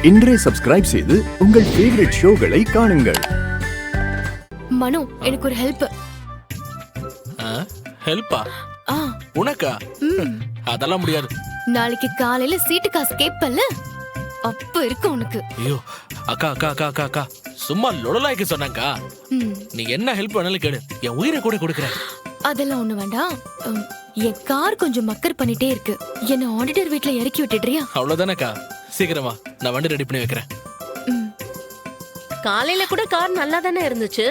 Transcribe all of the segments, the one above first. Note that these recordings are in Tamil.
இன்றே சப்ஸ்கிரைப் செய்து உங்கள் ஃபேவரட் ஷோகளை காணுங்கள். மனு, எனக்கு ஒரு ஹெல்ப். ஹெல்ப்பா? உனக்கா? அதெல்லாம் முடியாது. நாளைக்கு காலையில சீட்டு காசு கேப்பல்ல, அப்ப இருக்கு உனக்கு. ஐயோ அக்கா அக்கா அக்கா அக்கா அக்கா சும்மா லொடலாய்க்கு சொன்னாங்க. நீ என்ன ஹெல்ப் பண்ணாலும் கேடு, என் உயிரை கூட கொடுக்குறேன். அதெல்லாம் ஒண்ணு வேண்டாம். என் கார் கொஞ்சம் மக்கர் பண்ணிட்டே இருக்கு, என்ன ஆடிட்டர் வீட்ல இறக்கி விட்டுடுறியா? அவ்வளவுதானக்கா, சீக்கிரமா நான் வண்டி ரெடி பண்ணி வைக்கிறேன். காலையில கூட கார் நல்லா தானே இருந்துச்சு,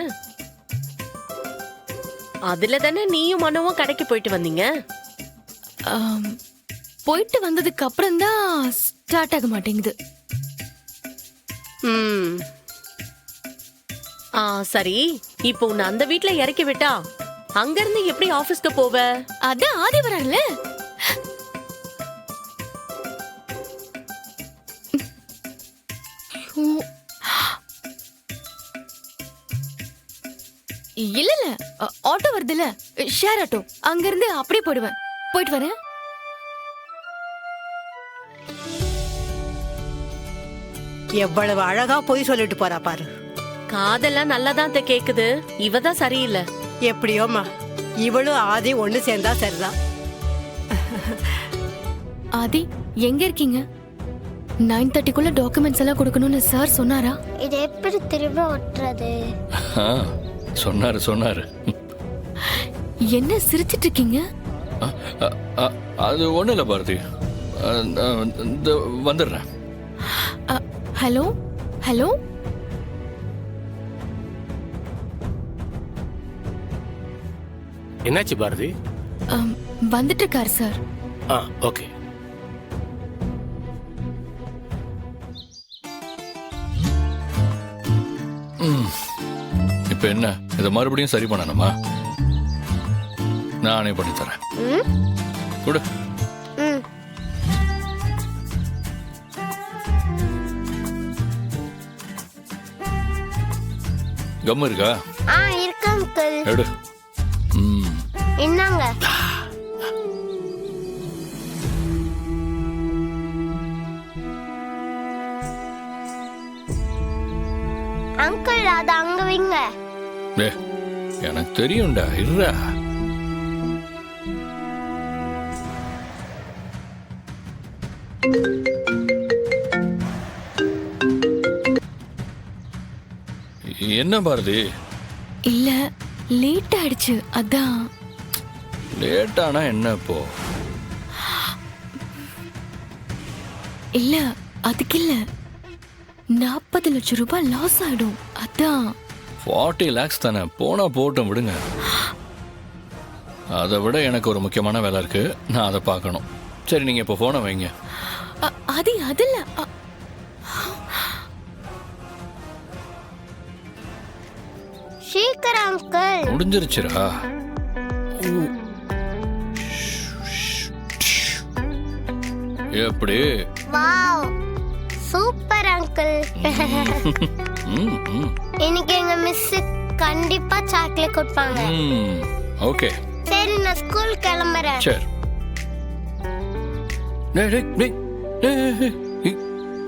அதுல தானே நீயும் மனுவும் கடைக்கு போயிட்டு வந்தீங்க. போயிட்டு வந்ததுக்கு அப்புறம் தான் ஸ்டார்ட் ஆக மாட்டேங்குது. சரி, இப்போ உன்னை அந்த வீட்ல இறக்கி விட்டா அங்க இருந்து எப்படி ஆபீஸ்க்கு போவ? அதான் ஆதி வராருல. இல்ல இல்ல, ஆட்டோ வருதுல, ஷேர் ஆட்டோ, அங்க இருந்து அப்படியே போயிடுவேன். போயிட்டு வரேன். எவ்வளவு அழகா போய் சொல்லிட்டு போறா பாரு. காதெல்லாம் நல்லாதான் கேக்குது, இவதான் சரியில்லை. எப்படியோமா, இவளும் ஆதி ஒண்ணு சேர்ந்தா சரிதான். ஆதி, எங்க இருக்கீங்க? 9:30க்குள்ள டாக்குமெண்ட்ஸ் எல்லாம் கொடுக்கணும்னு சார் சொன்னாரா? இது எப்படி திரும்ப ஒட்டுறது? சொன்னாரு. என்ன சிரிச்சிட்டு இருக்கீங்க? அது ஒண்ணு இல்ல பாரதி, வந்துடுறேன். ஹலோ ஹலோ, என்னாச்சு பாரதி? வந்துட்டு இருக்காரு சார். ஓகே. இப்ப என்ன, இதை மறுபடியும் சரி பண்ணணுமா? நானே பண்ணி தரேன். கொடு. கம் இருக்கா? இருக்கு அங்கிள். எடு. என்னங்க? அங்கிள், அது அங்க வைங்க. எனக்கு தெரியும்டா, இருடா. என்ன பாரதி? இல்ல, லேட் ஆயிடுச்சு, அதான். லேட் ஆனா என்ன இப்போ? இல்ல, அதுக்கு இல்ல, 40 லட்சம் ரூபாய் லாஸ் ஆயிடும், அதான். 40 lakhs தானே, போனா போட்டும், விடுங்க. அதை விட எனக்கு ஒரு முக்கியமான வேலை இருக்கு, நான் அதை பார்க்கணும். சரி, நீங்க இப்போ போனை வைங்க. அது அதில்ல. சீக்கிரம் அங்கிள். முடிஞ்சிருச்சுரா. எப்படி? Wow, super uncle. இன்னைக்கு எங்க மிஸ் கண்டிப்பா சாக்லேட் கொடுப்பாங்க. ஓகே. சரி, நான் ஸ்கூல் கிளம்புறேன். சரி.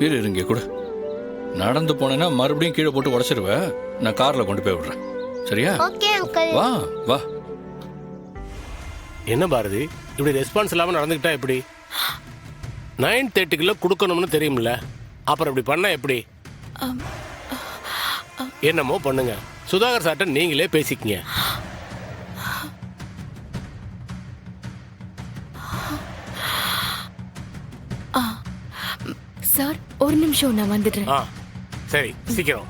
இருங்க கூட. நடந்து போனேன்னா மறுபடியும் கீழே போட்டு உடைச்சிருவேன். நான் கார்ல கொண்டு போய் விடுறேன், சரியா? Okay uncle. வா வா. என்ன பாரதி, இப்படி ரெஸ்பான்ஸ் இல்லாம நடந்துக்கிட்டா எப்படி? 9:30க்குள்ள கொடுக்கணும்னு தெரியும்ல, அப்புறம் இப்படி பண்ணா எப்படி? என்னமோ பண்ணுங்க, சுதாகர் சார்ட்ட நீங்களே பேசிக்கங்க. சார், ஒரு நிமிஷம், நான் வந்துடுறேன். சரி, சீக்கிரம்.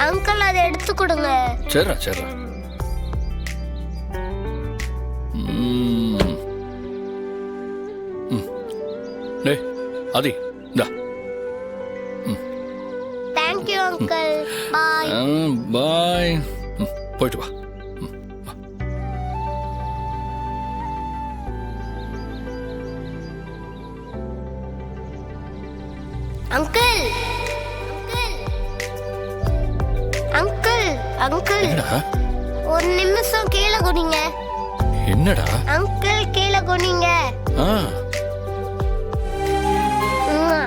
அங்கிள், அதை எடுத்து கொடுங்க. சரி. டேய் ஆதி, இந்தா. Thank you uncle. Bye. Bye. போயிட்டு வா. அங்கிள், அங்கிள், அங்கிள், என்னடா? ஒரு நிமிஷம் கீழே குடிங்க. என்னடா? அங்கிள், கீழே போனீங்க ஆ உம்மா.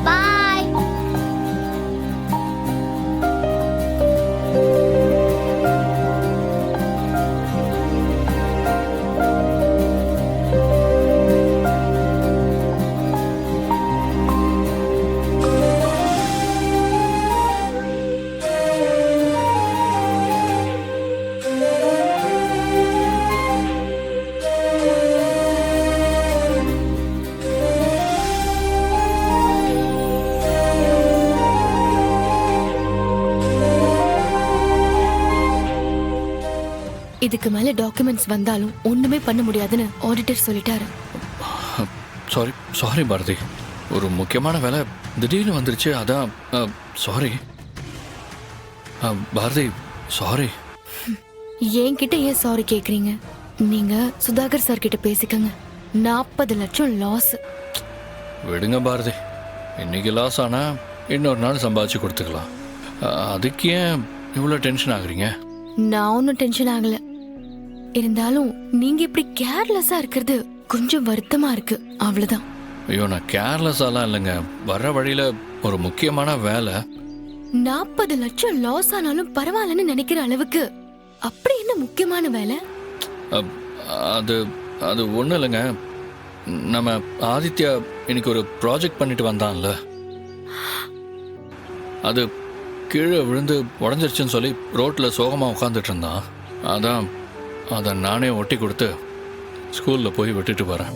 பாய். இதுக்கு மேல டாக்குமெண்ட்ஸ் வந்தாலும் ஒண்ணுமே பண்ண முடியாதுன்னு ஆடிட்டர் சொல்லிட்டாரு. சாரி சாரி பாரதி, ஒரு முக்கியமான வேலை திடீர்னு வந்துருச்சு, அதான் சாரி பாரதி, சாரி. என்கிட்ட ஏன் சாரி கேக்குறீங்க? நீங்க சுதாகர் சார் கிட்ட பேசிக்கங்க. 40 லட்சம் லாஸ். விடுங்க பாரதி, இன்னைக்கு லாஸ் ஆனா இன்னொரு நாள் சம்பாதிச்சு கொடுத்துக்கலாம். அதுக்கு ஏன் இவ்வளோ டென்ஷன் ஆகுறீங்க? நான் ஒன்னும் டென்ஷன் ஆகல. இருந்தாலும் நீங்க இப்படி கேர்லெஸ்ஸா இருக்கிறது கொஞ்சம் வருத்தமா இருக்கு, அவ்வளவுதான். ஐயோ, நான் கேர்லெஸ்ஸாலாம் இல்லைங்க. வர்ற வழியில ஒரு முக்கியமான வேலை. 40 லட்சம் லாஸ் ஆனாலும் பரவாயில்லன்னு நினைக்கிற அளவுக்கு அப்படி என்ன முக்கியமான வேலை? அது அது ஒன்றும் இல்லைங்க. நம்ம ஆதித்யா இன்னைக்கு ஒரு ப்ராஜெக்ட் பண்ணிட்டு வந்தான்ல, அது கீழே விழுந்து உடஞ்சிருச்சுன்னு சொல்லி ரோட்டில் சோகமாக உட்காந்துட்டு இருந்தான். அதான் அதை நானே ஒட்டி கொடுத்து ஸ்கூலில் போய் விட்டுட்டு வரேன்.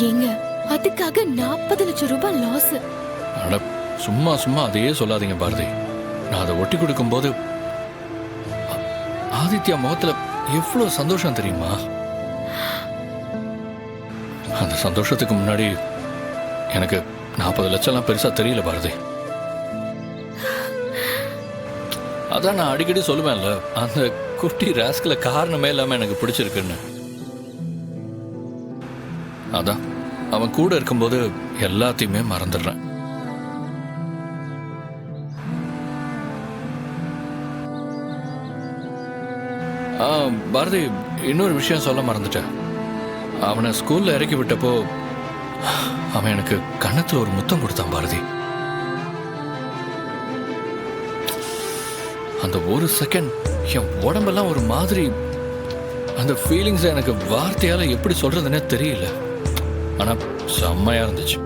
ஏங்க, அதுக்காக 40 லட்சம் ரூபாய் லாஸ்? அட சும்மா சும்மா அதையே சொல்லாதீங்க பாரதி. நான் அதை ஒட்டி கொடுக்கும்போது ஆதித்யா முகத்துல எவ்வளோ சந்தோஷம் தெரியுமா? அந்த சந்தோஷத்துக்கு முன்னாடி எனக்கு 40 லட்சம்லாம் பெருசா தெரியல பாரதி. அதான் நான் அடிக்கடி சொல்லுவேன்ல, அந்த குட்டி ராஸ்கல காரணமே இல்லாம எனக்கு பிடிச்சிருக்குன்னு. அதான் அவன் கூட இருக்கும்போது எல்லாத்தையுமே மறந்துடுறேன். பாரதி, இன்னொரு விஷயம் சொல்ல மறந்துட்டேன். அவனை ஸ்கூல்ல இறக்கி விட்டப்போ அவன் எனக்கு கன்னத்துல ஒரு முத்தம் கொடுத்தான் பாரதி. அந்த ஒரு செகண்ட் என் உடம்பெல்லாம் ஒரு மாதிரி, அந்த ஃபீலிங்ஸ் எனக்கு வார்த்தையால எப்படி சொல்றதுன்னே தெரியல. ஆனா செம்மையா இருந்துச்சு.